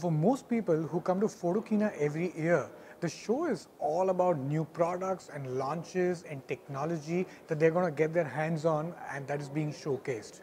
for most people who come to Photokina every year, the show is all about new products and launches and technology that they're going to get their hands on and that is being showcased.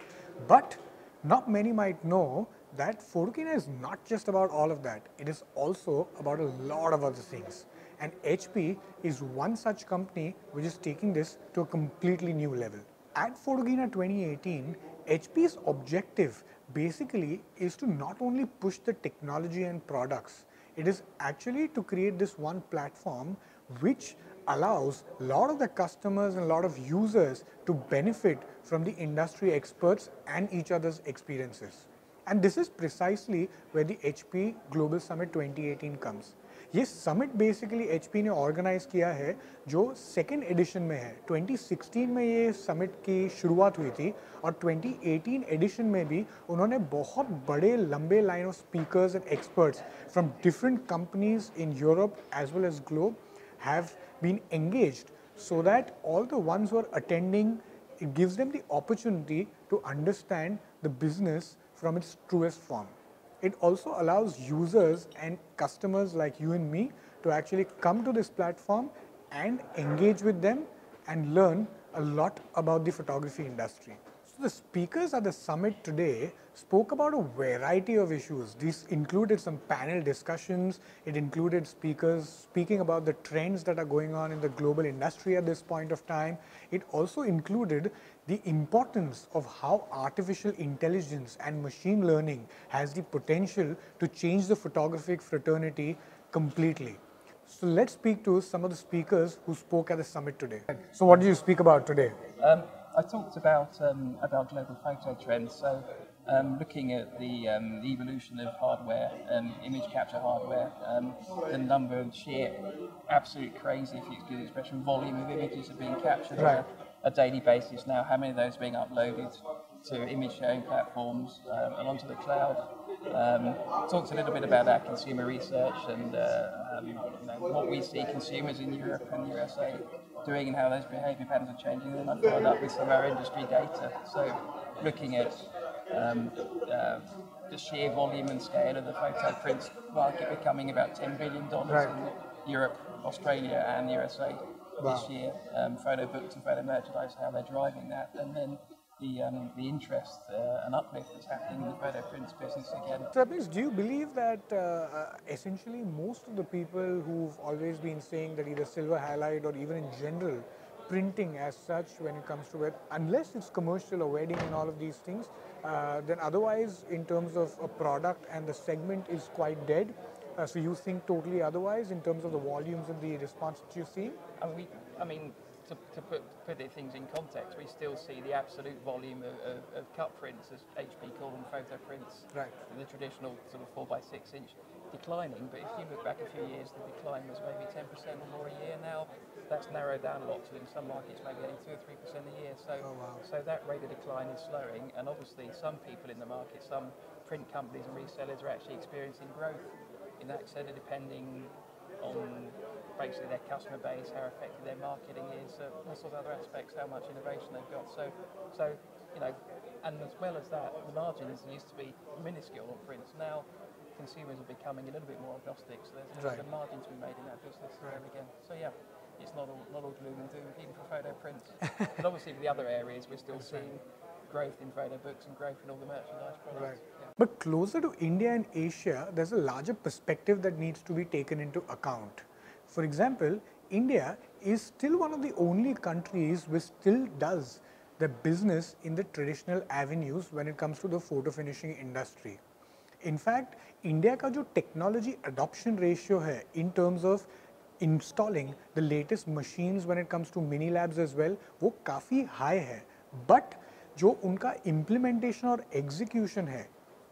But not many might know that Photokina is not just about all of that. It is also about a lot of other things. And HP is one such company which is taking this to a completely new level. At Photokina 2018, HP's objective basically is to not only push the technology and products, it is actually to create this one platform which allows a lot of the customers and a lot of users to benefit from the industry experts and each other's experiences. And this is precisely where the HP Global Summit 2018 comes. ये summit basically HP ने organize किया है जो second edition में है. 2016 में ये summit की शुरुआत हुई थी और 2018 edition में भी उन्होंने बहुत बड़े लंबे line of speakers and experts from different companies in Europe as well as globe have been engaged so that all the ones who are attending, it gives them the opportunity to understand the business from its truest form. It also allows users and customers like you and me to actually come to this platform and engage with them and learn a lot about the photography industry. So the speakers at the summit today spoke about a variety of issues. These included some panel discussions. It included speakers speaking about the trends that are going on in the global industry at this point of time. It also included the importance of how artificial intelligence and machine learning has the potential to change the photographic fraternity completely. So let's speak to some of the speakers who spoke at the summit today. So what did you speak about today? I talked about global photo trends, so looking at the evolution of hardware, image capture hardware, the number of sheer, absolute crazy, if you excuse the expression, volume of images are being captured on a daily basis now. How many of those are being uploaded to image sharing platforms and onto the cloud? Talked a little bit about our consumer research and what we see consumers in Europe and the USA doing and how those behaviour patterns are changing, and then I followed up with some of our industry data. So looking at the sheer volume and scale of the photo prints market becoming about $10 billion in Europe, Australia and the USA this year. Photo books and photo merchandise, how they're driving that, and then the interest and uplift that's happening in the photo prints business again. So, do you believe that essentially most of the people who've always been saying that either silver halide or even in general printing as such when it comes to it, unless it's commercial or wedding and all of these things, then otherwise in terms of a product and the segment is quite dead? So you think totally otherwise in terms of the volumes and the response that you've seen? To put things in context, we still see the absolute volume of cut prints, as HP call them, photo prints, the traditional sort of 4x6 inch, declining. But if you look back a few years, the decline was maybe 10% or more a year. Now that's narrowed down a lot to, in some markets, maybe only 2 or 3% a year. So that rate of decline is slowing, and obviously some people in the market, some print companies and resellers are actually experiencing growth in that extent, depending on basically their customer base, how effective their marketing is, all sorts of other aspects, how much innovation they've got. So and as well as that, the margins used to be minuscule on prints. Now consumers are becoming a little bit more agnostic, so there's a margin to be made in that business again. So yeah, it's not all gloom and doom, even for photo prints. But obviously for the other areas, we're still seeing growth in photo books and growth in all the merchandise products. But closer to India and Asia, there's a larger perspective that needs to be taken into account. For example, India is still one of the only countries which still does the business in the traditional avenues when it comes to the photo finishing industry. In fact, India का जो technology adoption ratio है in terms of installing the latest machines when it comes to mini labs as well, वो काफ़ी high है. But जो उनका implementation और execution है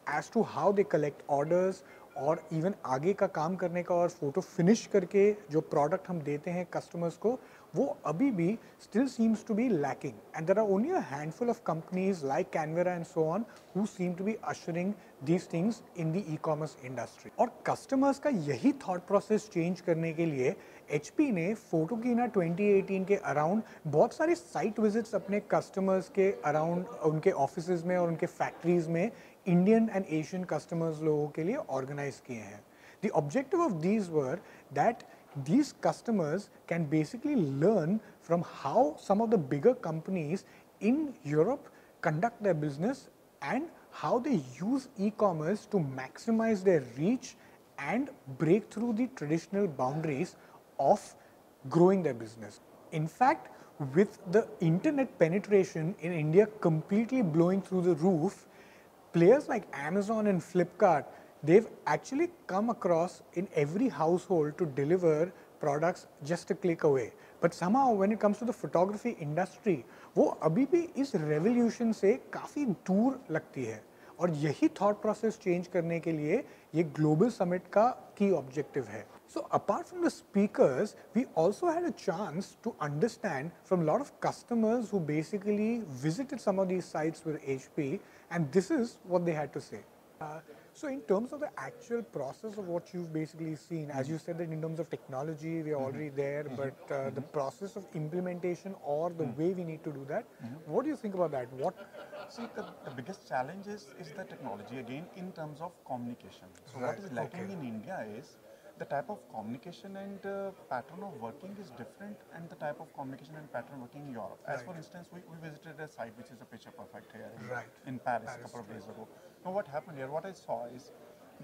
as to how they collect orders और इवन आगे का काम करने का और फोटो फिनिश करके जो प्रोडक्ट हम देते हैं कस्टमर्स को, वो अभी भी still seems to be lacking, and there are only a handful of companies like Canva and so on who seem to be ushering these things in the e-commerce industry. और customers का यही thought process change करने के लिए HP ने Photokina 2018 के around बहुत सारे साइट विजिट्स अपने कस्टमर्स के अराउंड उनके ऑफिसेज में और उनके फैक्ट्रीज में इंडियन एंड एशियन कस्टमर्स लोगों के लिए ऑर्गेनाइज किए हैं. The objective of these were that these customers can basically learn from how some of the bigger companies in Europe conduct their business and how they use e-commerce to maximize their reach and break through the traditional boundaries of growing their business. In fact, with the internet penetration in India completely blowing through the roof, players like Amazon and Flipkart, they've actually come across in every household to deliver products just a click away. But somehow when it comes to the photography industry, वो अभी भी इस revolution से काफ़ी दूर लगती है. और यही thought process change करने के लिए ये global summit का key objective है. So apart from the speakers, we also had a chance to understand from a lot of customers who basically visited some of these sites with HP, and this is what they had to say. So in terms of the actual process of what you've basically seen, as you said that in terms of technology, we are already there, but the process of implementation or the way we need to do that, what do you think about that? See, the biggest challenge is the technology again in terms of communication. So Right, what is lacking okay. in India is the type of communication and pattern of working is different, and the type of communication and pattern working in Europe. As for Right. instance, we visited a site which is a picture perfect here Right. in Paris a Paris, couple of days ago. Now what happened here, what I saw is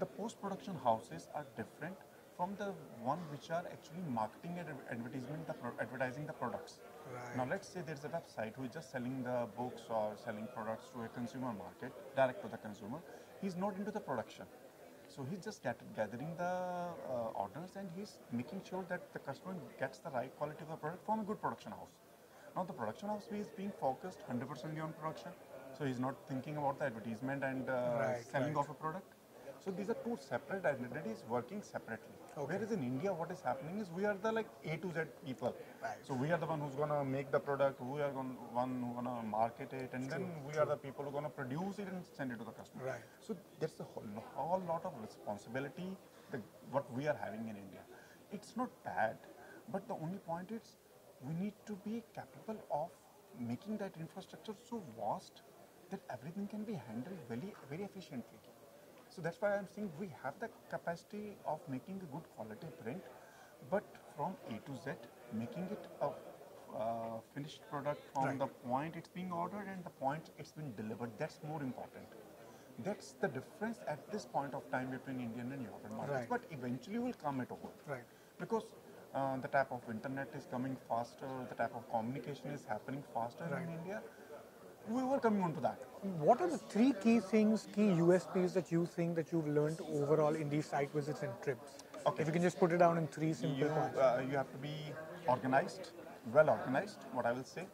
the post-production houses are different from the one which are actually marketing and advertising the products. Right. Now let's say there's a website who is just selling the books or selling products to a consumer market, direct to the consumer. He's not into the production. So he's just gathering the orders, and he's making sure that the customer gets the right quality of the product from a good production house. Now the production house is being focused 100% on production. So he's not thinking about the advertisement and Right, selling right. of a product. So these are two separate identities working separately. Okay. Whereas in India, what is happening is we are the like A to Z people. Right. So we are the one who's gonna make the product, we are one who's gonna market it, and then we are the people who are gonna produce it and send it to the customer. Right. So there's a whole lot of responsibility what we are having in India. It's not bad, but the only point is we need to be capable of making that infrastructure so vast that everything can be handled very efficiently. So that's why I'm saying we have the capacity of making a good quality print, but from A to Z, making it a finished product from Right. the point it's being ordered and the point it's been delivered. That's more important. That's the difference at this point of time between Indian and European markets. Right. But eventually will come it over. Right. Because the type of internet is coming faster, the type of communication is happening faster Right. in India. We were coming on to that. What are the three key things, key USPs that you think that you've learned overall in these site visits and trips? Okay. If you can just put it down in three simple You, points. you have to be organized, well organized, what I will say.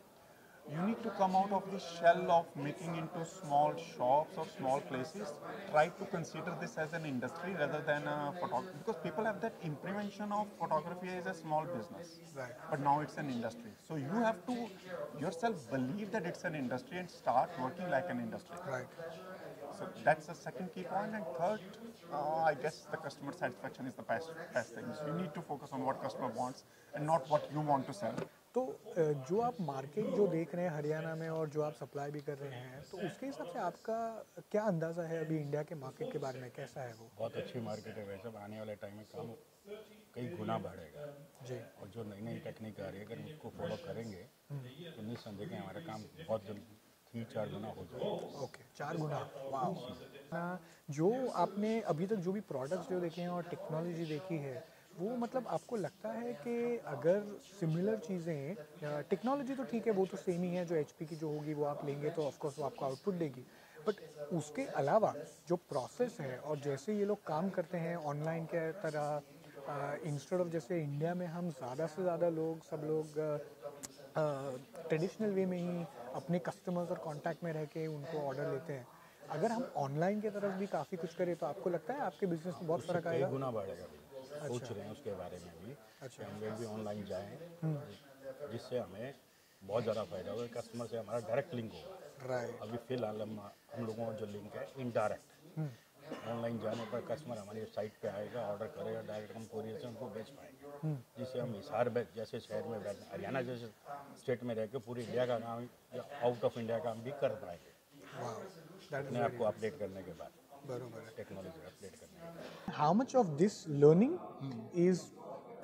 You need to come out of the shell of making into small shops or small places. Try to consider this as an industry rather than a photography, because people have that impresion of photography as a small business. Right. But now it's an industry. So you have to yourself believe that it's an industry and start working like an industry. Right. So that's the second key point. And third, I guess the customer satisfaction is the best thing. So you need to focus on what customer wants and not what you want to sell. तो जो आप market जो देख रहे हैं हरियाणा में और जो आप सप्लाई भी कर रहे हैं, तो उसके हिसाब से आपका क्या अंदाज़ा है अभी इंडिया के मार्केट के बारे में, कैसा है वो? बहुत अच्छी मार्केट है वैसे, आने वाले टाइम में काम कई गुना बढ़ेगा जी. और जो नई नई टेक्निक आ रही है अगर उसको फॉलो करेंगे तो निस्संदेह कि हमारा काम बहुत जल्द 3-4 गुना हो जाएगा. ओके, 4 गुना. वाह. जो आपने अभी तक जो भी प्रोडक्ट्स जो देखे हैं और टेक्नोलॉजी देखी है, वो मतलब आपको लगता है कि अगर सिमिलर चीज़ें, टेक्नोलॉजी तो ठीक है, वो तो सेम ही है, जो HP की जो होगी वो आप लेंगे तो ऑफकोर्स वो आपको आउटपुट देगी, बट उसके अलावा जो प्रोसेस है और जैसे ये लोग काम करते हैं ऑनलाइन के तरह, इंस्टेड ऑफ जैसे इंडिया में हम ज़्यादा से ज़्यादा सब लोग ट्रेडिशनल वे में ही अपने कस्टमर्स और कांटेक्ट में रह के उनको ऑर्डर लेते हैं, अगर हम ऑनलाइन की तरफ भी काफ़ी कुछ करें तो आपको लगता है आपके बिजनेस में बहुत फ़र्क कई आएगा? गुना बढ़ेगा. सोच रहे हैं उसके बारे में भी. अच्छा, हम लोग भी ऑनलाइन जाएं, जिससे हमें बहुत ज़्यादा फायदा होगा, कस्टमर से हमारा डायरेक्ट लिंक होगा। अभी फिलहाल हम लोगों का जो लिंक है इनडायरेक्ट, ऑनलाइन जाने पर कस्टमर हमारी साइट पे आएगा, ऑर्डर करेगा, डायरेक्ट हम कोरियर से उनको बेच पाएंगे, जिससे हम हिसार जैसे शहर में रहते, हरियाणा जैसे स्टेट में रह के पूरी इंडिया का काम या आउट ऑफ इंडिया काम भी कर पाएंगे अपने आप को अपडेट करने के बाद, टेक्नोलॉजी अपडेट करने के बाद। How much of this learning is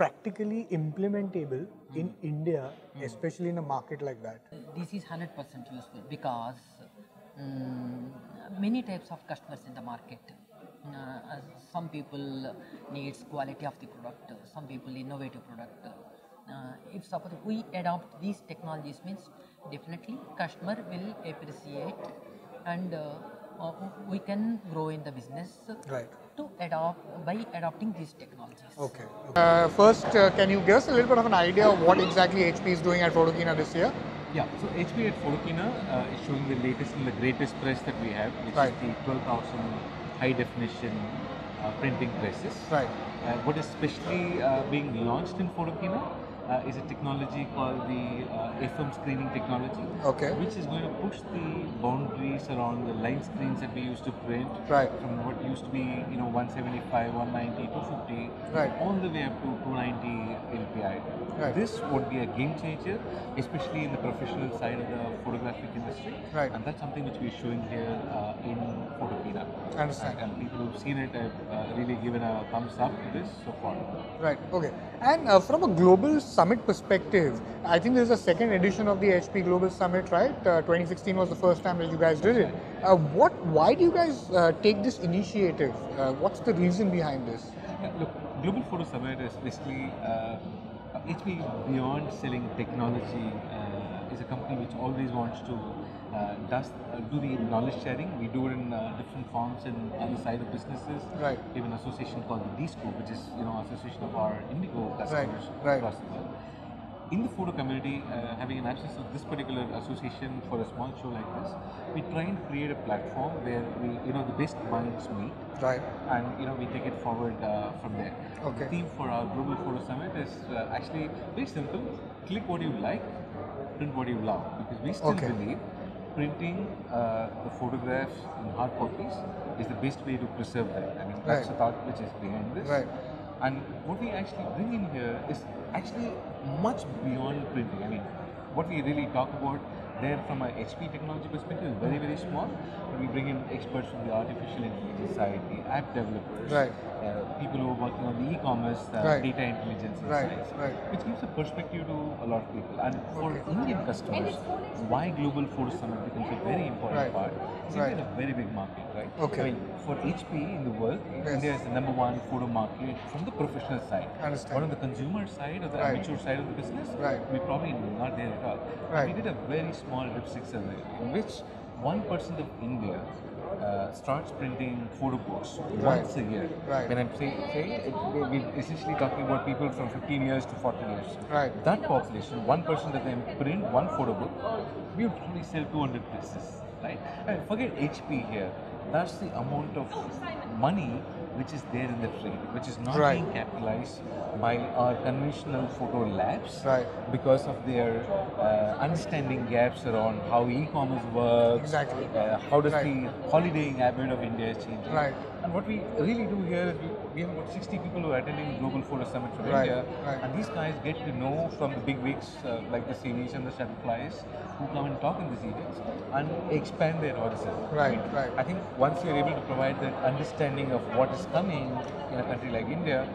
practically implementable in India, especially in a market like that? This is 100% useful because many types of customers in the market. Some people needs quality of the product, some people innovative product. If suppose we adopt these technologies, means definitely customer will appreciate, and we can grow in the business to adopt by adopting these technologies. Okay. First, can you give us a little bit of an idea of what exactly HP is doing at Photokina this year? Yeah, so HP at Photokina is showing the latest and the greatest press that we have, which is the 12,000 high definition printing presses. What is specially being launched in Photokina is a technology called the FM screening technology, which is going to push the boundaries around the line screens that we used to print from what used to be 175, 190, 250, all the way up to 290 LPI. This would be a game changer, especially in the professional side of the photographic industry, and that's something which we're showing here in Photokina. And people who've seen it have really given a thumbs up to this so far. Okay. And from a global summit perspective, I think this is the second edition of the HP Global Summit, right? 2016 was the first time that you guys did it. Why do you guys take this initiative? What's the reason behind this? Yeah, look, Global Photo Summit is basically HP beyond selling technology is a company which always wants to do the knowledge sharing. We do it in different forms in other side of businesses. We have an association called the D-Scoop, which is association of our Indigo customers across the world. In the photo community, having an access to this particular association for a small show like this, we try and create a platform where we, the best minds meet, and we take it forward from there. The theme for our Global Photo Summit is actually very simple: click what you like, print what you love, because we still believe printing the photographs in hard copies is the best way to preserve them. I mean, that's the thought which is behind this. And what we actually bring in here is actually much beyond printing. I mean, what we really talk about there from an HP technology perspective is very, very small. But we bring in experts from the artificial intelligence side, the app developers, people who are working on the e-commerce, data intelligence insights, which gives a perspective to a lot of people. And for Indian customers, why Global Photo Summit becomes a very important part. It's a very big market, right? I mean, for HP in the world, India is the #1 photo market from the professional side. But on the consumer side or the amateur side of the business, we're probably not there at all. We did a very small dipstick survey in which 1% of India starts printing photo books once a year. When I'm saying we're essentially talking about people from 15 years to 40 years. That population, 1% of them print one photo book, we would probably sell 200 pieces. Right? And forget HP here. That's the amount of money which is there in the trade, which is not being capitalized by our conventional photo labs because of their understanding gaps around how e-commerce works, how does the holidaying habit of India is changing. And what we really do here is we have about 60 people who are attending the Global Photo Summit from India, and these guys get to know from the big wigs like the Series and the Shutterflies who come and talk in these events and expand their horizon. I think once you're able to provide that understanding of what is coming in a country like India,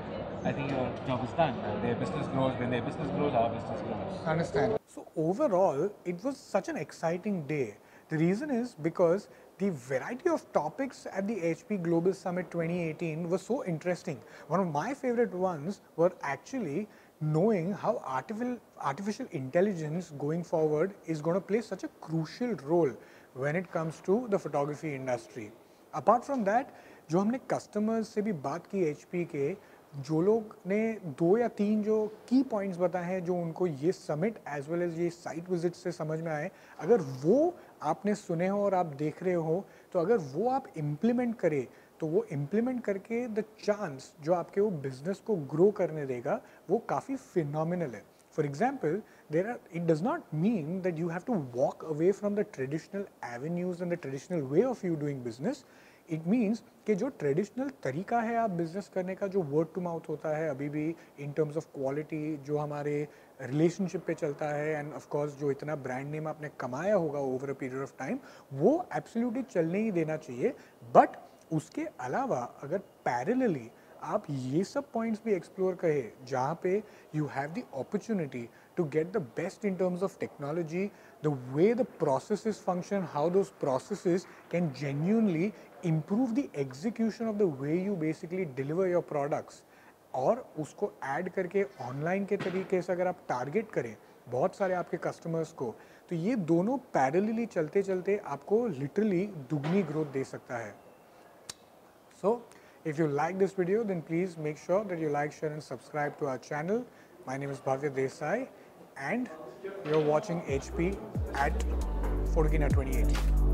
I think your job is done. Their business grows. When their business grows, our business grows. Understand. So overall, it was such an exciting day. The reason is because the variety of topics at the HP Global Summit 2018 was so interesting. One of my favorite ones were actually knowing how artificial intelligence going forward is going to play such a crucial role when it comes to the photography industry. Apart from that, जो हमने customers से भी बात की HP के, जो लोग ने 2 या 3 जो की पॉइंट्स बताए हैं जो उनको ये समिट एज वेल एज ये साइट विजिट से समझ में आए, अगर वो आपने सुने हो और आप देख रहे हो, तो अगर वो आप इम्प्लीमेंट करें तो वो इम्प्लीमेंट करके द चांस जो आपके वो बिजनेस को ग्रो करने देगा वो काफ़ी फिनोमिनल है. For example, it does not mean that you have to walk away from the traditional avenues and the traditional way of you doing business. It means कि जो ट्रेडिशनल तरीका है आप बिजनेस करने का, जो वर्ड टू माउथ होता है अभी भी इन टर्म्स ऑफ क्वालिटी, जो हमारे रिलेशनशिप पे चलता है, एंड ऑफ कोर्स जो इतना ब्रांड नेम आपने कमाया होगा over a period of time, वो एब्सोल्युटली चलने ही देना चाहिए. बट उसके अलावा अगर पैरेलली आप ये सब पॉइंट्स भी एक्सप्लोर करें जहाँ पे you have the opportunity to get the best in terms of technology, the way the processes function, how those processes can genuinely improve the execution of the way you basically deliver your products, और उसको add करके online के तरीके से अगर आप target करें बहुत सारे आपके कस्टमर्स को, तो ये दोनों पैरेलली चलते चलते आपको लिटरली दुगनी ग्रोथ दे सकता है. So, if you like this video, then please make sure that you like, share and subscribe to our channel. My name is Bhavya Desai and you're watching HP at Photokina 2018.